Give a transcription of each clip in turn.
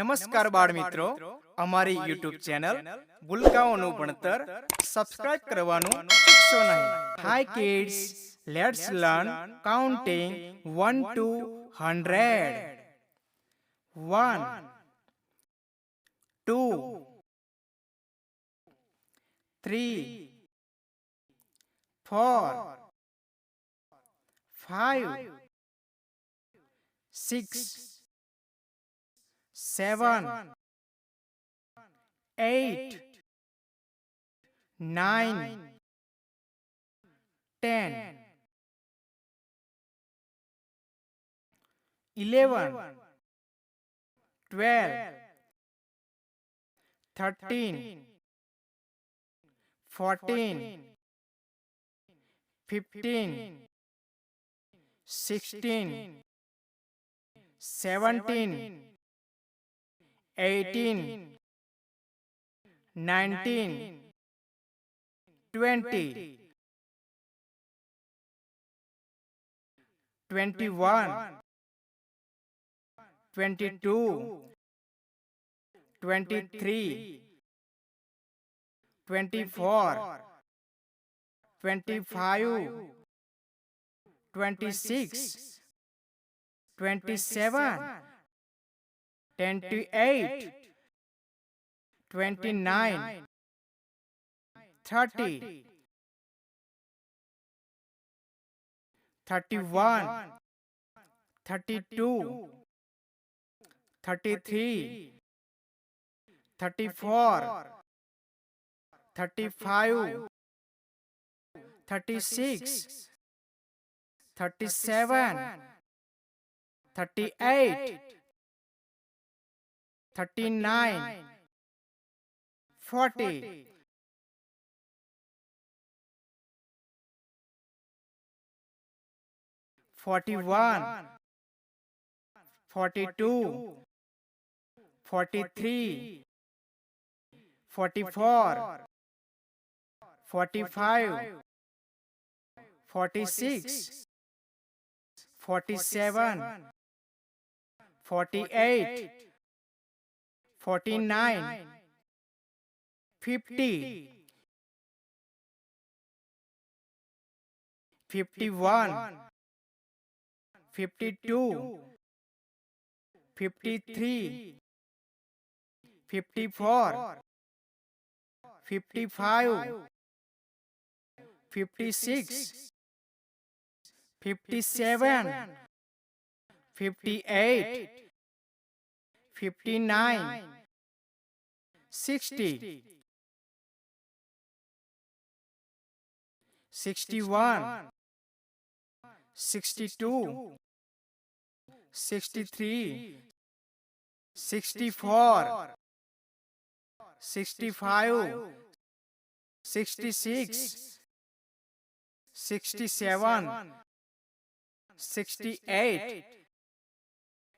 નમસ્કાર બાળ મિત્રો, અમારી યુટ્યુબ ચેનલ ભૂલકાઓનું ભણતર સબસ્ક્રાઇબ કરવાનું ચૂકશો નહીં. Hi kids, let's learn counting 1 to 100. 1 2 3 4 5 6 7 8 9 10 11 12 13 14 15 16 17 18 19 20 21 22 23 24 25 26 27 28 29 30 31 32 33 34 35 36 37 38 39 40 41 42 43 44 45 46 47 48 49 50 51 52 53 54 55 56 57 58 59 60 61 62 63 64 65 66 67 68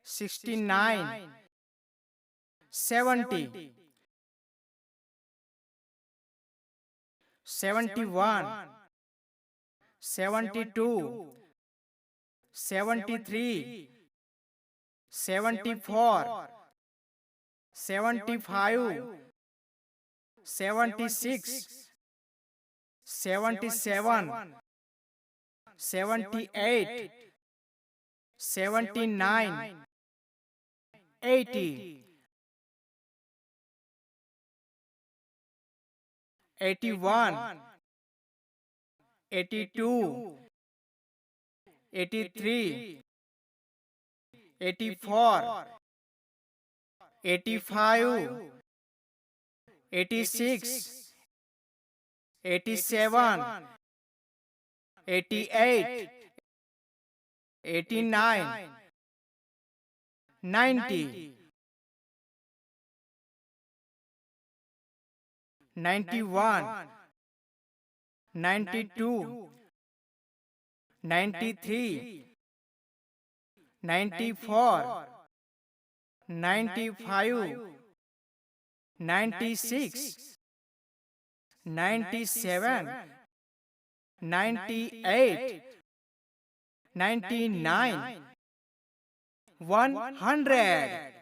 69 70 71 72 73 74 75 76 77 78 79 80 81 82 83 84 85 86 87 88 89 90 91 92 93 94 95 96 97 98 99 100